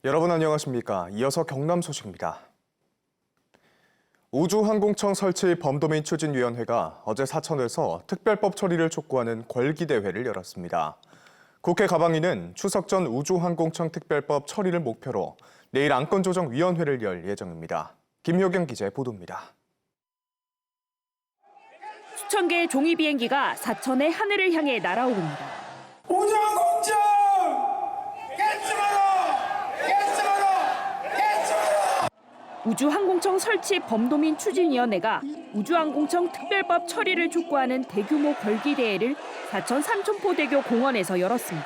여러분 안녕하십니까? 이어서 경남 소식입니다. 우주항공청 설치 범도민 추진위원회가 어제 사천에서 특별법 처리를 촉구하는 권기대회를 열었습니다. 국회 가방위는 추석 전 우주항공청 특별법 처리를 목표로 내일 안건조정위원회를 열 예정입니다. 김효경 기자의 보도입니다. 수천 개의 종이 비행기가 사천의 하늘을 향해 날아오릅니다. 우주항공청 우주항공청 설치 범도민 추진위원회가 우주항공청 특별법 처리를 촉구하는 대규모 걸기대회를 사천 삼천포대교 공원에서 열었습니다.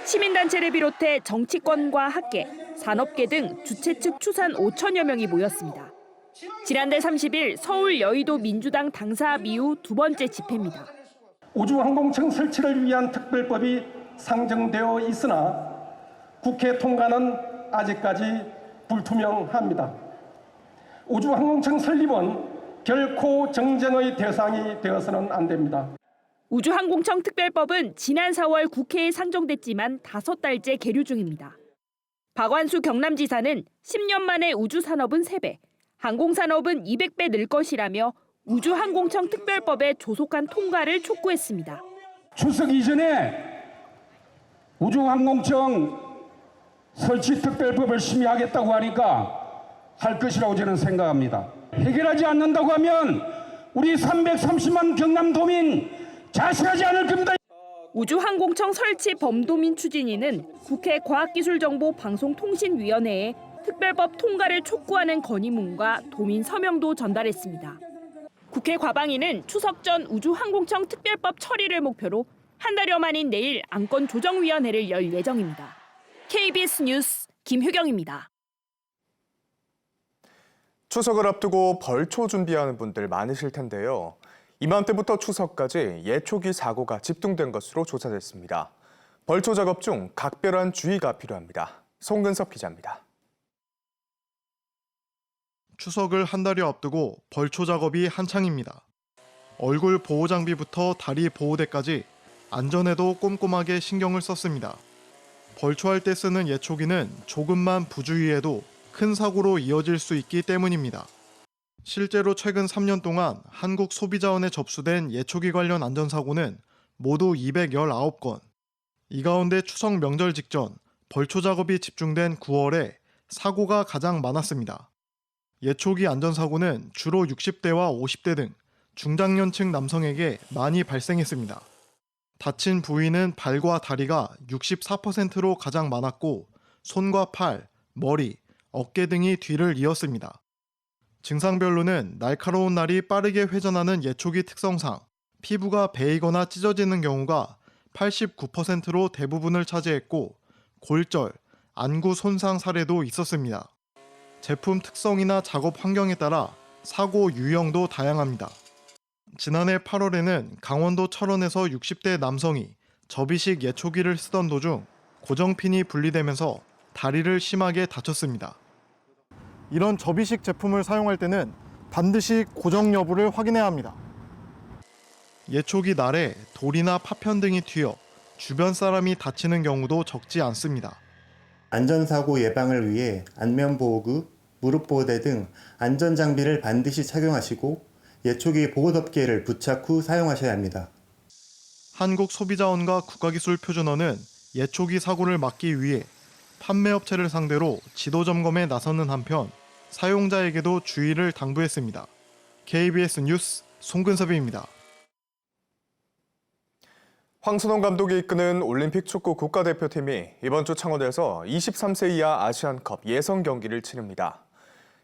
시민단체를 비롯해 정치권과 학계, 산업계 등 주최 측 추산 5천여 명이 모였습니다. 지난달 30일 서울 여의도 민주당 당사압 이후 두 번째 집회입니다. 우주항공청 설치를 위한 특별법이 상정되어 있으나 국회 통과는 아직까지 불투명합니다. 우주항공청 설립은 결코 정쟁의 대상이 되어서는 안 됩니다. 우주항공청 특별법은 지난 4월 국회에 상정됐지만 5달째 계류 중입니다. 박완수 경남지사는 10년 만에 우주산업은 3배, 항공산업은 200배 늘 것이라며 우주항공청 특별법의 조속한 통과를 촉구했습니다. 추석 이전에 우주항공청 설치 특별법을 심의하겠다고 하니까 할 것이라고 저는 생각합니다. 해결하지 않는다고 하면 우리 330만 경남도민 자식하지 않을 겁니다. 우주항공청 설치 범도민 추진위는 국회 과학기술정보방송통신위원회에 특별법 통과를 촉구하는 건의문과 도민 서명도 전달했습니다. 국회 과방위는 추석 전 우주항공청 특별법 처리를 목표로 한 달여 만인 내일 안건조정위원회를 열 예정입니다. KBS 뉴스 김효경입니다. 추석을 앞두고 벌초 준비하는 분들 많으실 텐데요. 이맘때부터 추석까지 예초기 사고가 집중된 것으로 조사됐습니다. 벌초 작업 중 각별한 주의가 필요합니다. 송근섭 기자입니다. 추석을 한 달여 앞두고 벌초 작업이 한창입니다. 얼굴 보호 장비부터 다리 보호대까지 안전에도 꼼꼼하게 신경을 썼습니다. 벌초할 때 쓰는 예초기는 조금만 부주의해도 큰 사고로 이어질 수 있기 때문입니다. 실제로 최근 3년 동안 한국 소비자원에 접수된 예초기 관련 안전사고는 모두 219건. 이 가운데 추석 명절 직전 벌초 작업이 집중된 9월에 사고가 가장 많았습니다. 예초기 안전사고는 주로 60대와 50대 등 중장년층 남성에게 많이 발생했습니다. 다친 부위는 발과 다리가 64%로 가장 많았고 손과 팔, 머리, 어깨 등이 뒤를 이었습니다. 증상별로는 날카로운 날이 빠르게 회전하는 예초기 특성상 피부가 베이거나 찢어지는 경우가 89%로 대부분을 차지했고 골절, 안구 손상 사례도 있었습니다. 제품 특성이나 작업 환경에 따라 사고 유형도 다양합니다. 지난해 8월에는 강원도 철원에서 60대 남성이 접이식 예초기를 쓰던 도중 고정핀이 분리되면서 다리를 심하게 다쳤습니다. 이런 접이식 제품을 사용할 때는 반드시 고정 여부를 확인해야 합니다. 예초기 날에 돌이나 파편 등이 튀어 주변 사람이 다치는 경우도 적지 않습니다. 안전사고 예방을 위해 안면보호구, 무릎보호대 등 안전장비를 반드시 착용하시고 예초기 보호덮개를 부착 후 사용하셔야 합니다. 한국소비자원과 국가기술표준원은 예초기 사고를 막기 위해 판매업체를 상대로 지도점검에 나서는 한편 사용자에게도 주의를 당부했습니다. KBS 뉴스 송근섭입니다. 황선홍 감독이 이끄는 올림픽 축구 국가대표팀이 이번 주 창원에서 23세 이하 아시안컵 예선 경기를 치릅니다.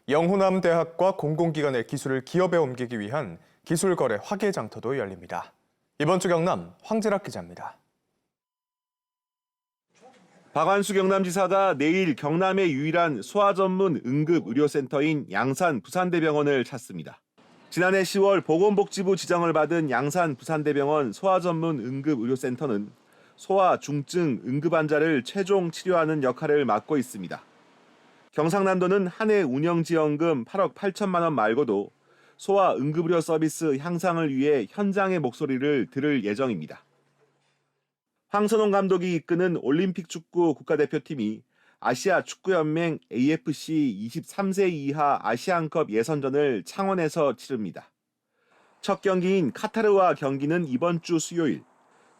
영호남대학과 공공기관의 기술을 기업에 옮기기 위한 기술거래 화개장터도 열립니다. 이번 주 경남 황진학 기자입니다. 박완수 경남지사가 내일 경남의 유일한 소아 전문 응급의료센터인 양산 부산대병원을 찾습니다. 지난해 10월 보건복지부 지정을 받은 양산 부산대병원 소아 전문 응급의료센터는 소아 중증 응급 환자를 최종 치료하는 역할을 맡고 있습니다. 경상남도는 한 해 운영지원금 8억 8천만 원 말고도 소아 응급의료 서비스 향상을 위해 현장의 목소리를 들을 예정입니다. 황선홍 감독이 이끄는 올림픽 축구 국가대표팀이 아시아 축구연맹 AFC 23세 이하 아시안컵 예선전을 창원에서 치릅니다. 첫 경기인 카타르와 경기는 이번 주 수요일,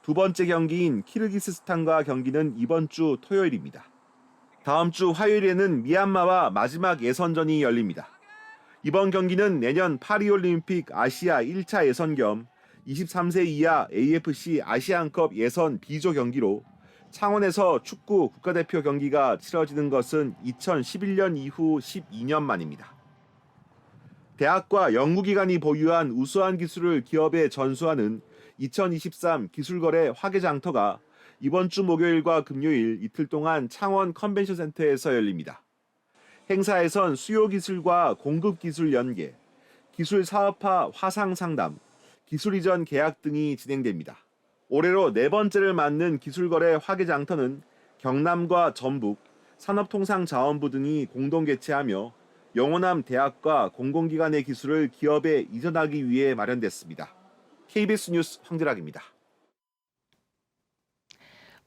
두 번째 경기인 키르기스스탄과 경기는 이번 주 토요일입니다. 다음 주 화요일에는 미얀마와 마지막 예선전이 열립니다. 이번 경기는 내년 파리올림픽 아시아 1차 예선 겸 23세 이하 AFC 아시안컵 예선 B조 경기로 창원에서 축구 국가대표 경기가 치러지는 것은 2011년 이후 12년 만입니다. 대학과 연구기관이 보유한 우수한 기술을 기업에 전수하는 2023 기술거래 화개장터가 이번 주 목요일과 금요일 이틀 동안 창원 컨벤션센터에서 열립니다. 행사에선 수요기술과 공급기술 연계, 기술 사업화 화상 상담, 기술 이전 계약 등이 진행됩니다. 올해로 네 번째를 맞는 기술거래 화개장터는 경남과 전북, 산업통상자원부 등이 공동 개최하며 영호남 대학과 공공기관의 기술을 기업에 이전하기 위해 마련됐습니다. KBS 뉴스 황재락입니다.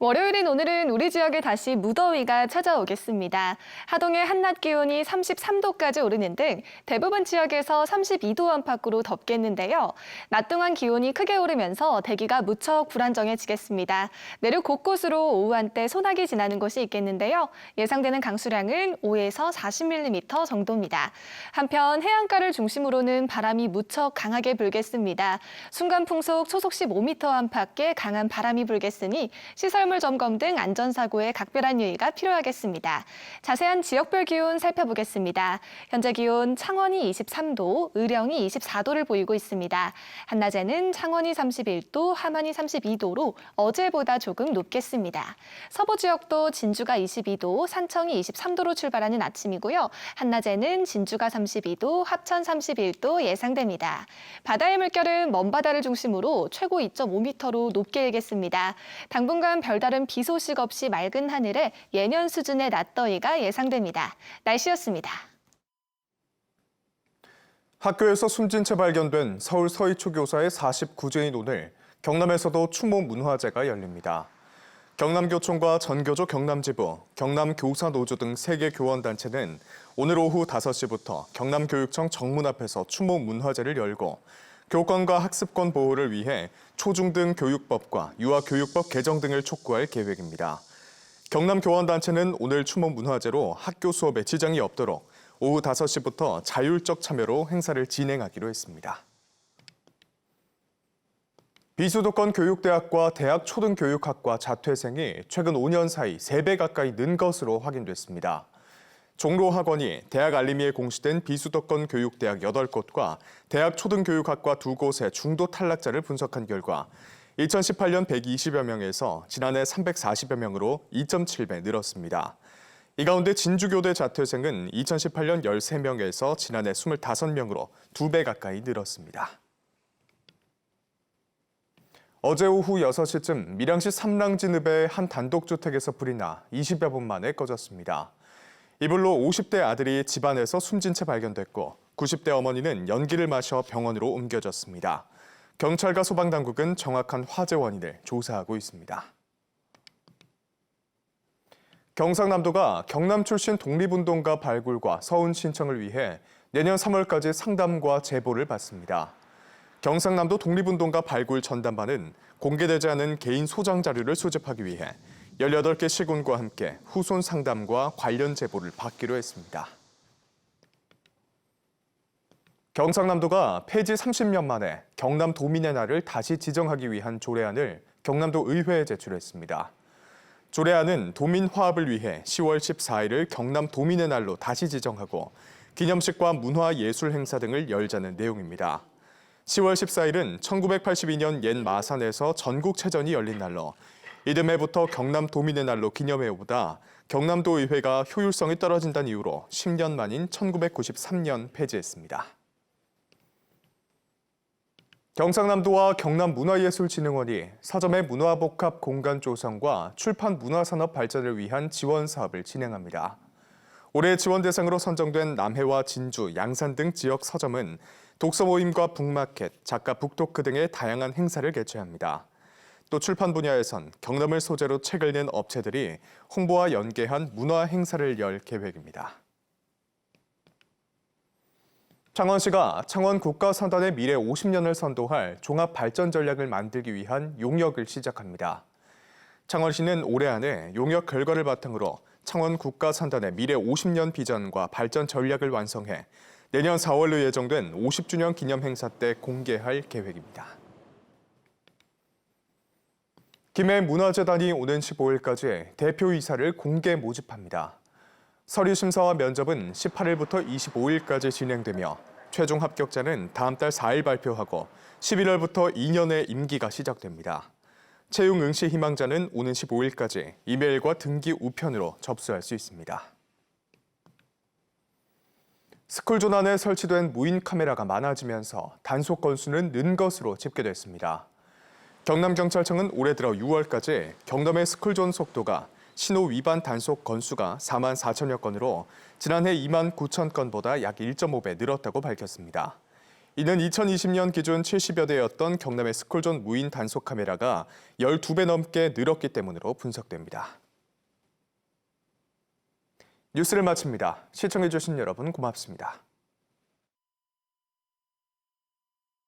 월요일인 오늘은 우리 지역에 다시 무더위가 찾아오겠습니다. 하동의 한낮 기온이 33도까지 오르는 등 대부분 지역에서 32도 안팎으로 덥겠는데요. 낮 동안 기온이 크게 오르면서 대기가 무척 불안정해지겠습니다. 내륙 곳곳으로 오후 한때 소나기 지나는 곳이 있겠는데요. 예상되는 강수량은 5에서 40mm 정도입니다. 한편 해안가를 중심으로는 바람이 무척 강하게 불겠습니다. 순간 풍속 초속 15m 안팎의 강한 바람이 불겠으니 시설물 점검 등 안전사고에 각별한 유의가 필요하겠습니다. 자세한 지역별 기온 살펴보겠습니다. 현재 기온 창원이 23도, 의령이 24도를 보이고 있습니다. 한낮에는 창원이 31도, 함안이 32도로 어제보다 조금 높겠습니다. 서부 지역도 진주가 22도, 산청이 23도로 출발하는 아침이고요. 한낮에는 진주가 32도, 합천 31도 예상됩니다. 바다의 물결은 먼바다를 중심으로 최고 2.5m로 높게 일겠습니다. 당분간 별다른 비 소식 없이 맑은 하늘에 예년 수준의 낮더위가 예상됩니다. 날씨였습니다. 학교에서 숨진 채 발견된 서울 서희초 교사의 49제인 오늘 경남에서도 추모 문화제가 열립니다. 경남교총과 전교조 경남지부, 경남교사노조 등 3개 교원단체는 오늘 오후 5시부터 경남교육청 정문 앞에서 추모 문화제를 열고 교권과 학습권 보호를 위해 초중등 교육법과 유아교육법 개정 등을 촉구할 계획입니다. 경남교원단체는 오늘 추모 문화제로 학교 수업에 지장이 없도록 오후 5시부터 자율적 참여로 행사를 진행하기로 했습니다. 비수도권 교육대학과 대학 초등교육학과 자퇴생이 최근 5년 사이 3배 가까이 는 것으로 확인됐습니다. 종로학원이 대학 알림이에 공시된 비수도권 교육대학 8곳과 대학 초등교육학과 2곳의 중도 탈락자를 분석한 결과 2018년 120여 명에서 지난해 340여 명으로 2.7배 늘었습니다. 이 가운데 진주교대 자퇴생은 2018년 13명에서 지난해 25명으로 2배 가까이 늘었습니다. 어제 오후 6시쯤 밀양시 삼랑진읍의 한 단독주택에서 불이 나 20여 분 만에 꺼졌습니다. 이불로 50대 아들이 집안에서 숨진 채 발견됐고 90대 어머니는 연기를 마셔 병원으로 옮겨졌습니다. 경찰과 소방당국은 정확한 화재 원인을 조사하고 있습니다. 경상남도가 경남 출신 독립운동가 발굴과 서운 신청을 위해 내년 3월까지 상담과 제보를 받습니다. 경상남도 독립운동가 발굴 전담반은 공개되지 않은 개인 소장 자료를 수집하기 위해 18개 시군과 함께 후손 상담과 관련 제보를 받기로 했습니다. 경상남도가 폐지 30년 만에 경남 도민의 날을 다시 지정하기 위한 조례안을 경남도 의회에 제출했습니다. 조례안은 도민 화합을 위해 10월 14일을 경남 도민의 날로 다시 지정하고 기념식과 문화 예술 행사 등을 열자는 내용입니다. 10월 14일은 1982년 옛 마산에서 전국체전이 열린 날로 이듬해부터 경남 도민의 날로 기념해오다 경남도 의회가 효율성이 떨어진다는 이유로 10년 만인 1993년 폐지했습니다. 경상남도와 경남문화예술진흥원이 서점의 문화복합 공간 조성과 출판 문화산업 발전을 위한 지원 사업을 진행합니다. 올해 지원 대상으로 선정된 남해와 진주, 양산 등 지역 서점은 독서 모임과 북마켓, 작가 북토크 등의 다양한 행사를 개최합니다. 또 출판 분야에선 경남을 소재로 책을 낸 업체들이 홍보와 연계한 문화 행사를 열 계획입니다. 창원시가 창원 국가선단의 미래 50년을 선도할 종합 발전 전략을 만들기 위한 용역을 시작합니다. 창원시는 올해 안에 용역 결과를 바탕으로 창원 국가선단의 미래 50년 비전과 발전 전략을 완성해 내년 4월로 예정된 50주년 기념 행사 때 공개할 계획입니다. 김해 문화재단이 오는 15일까지 대표이사를 공개 모집합니다. 서류 심사와 면접은 18일부터 25일까지 진행되며 최종 합격자는 다음 달 4일 발표하고 11월부터 2년의 임기가 시작됩니다. 채용 응시 희망자는 오는 15일까지 이메일과 등기 우편으로 접수할 수 있습니다. 스쿨존 안에 설치된 무인 카메라가 많아지면서 단속 건수는 는 것으로 집계됐습니다. 경남경찰청은 올해 들어 6월까지 경남의 스쿨존 속도가 신호 위반 단속 건수가 4만 4천여 건으로 지난해 2만 9천 건보다 약 1.5배 늘었다고 밝혔습니다. 이는 2020년 기준 70여 대였던 경남의 스쿨존 무인 단속 카메라가 12배 넘게 늘었기 때문으로 분석됩니다. 뉴스를 마칩니다. 시청해주신 여러분 고맙습니다.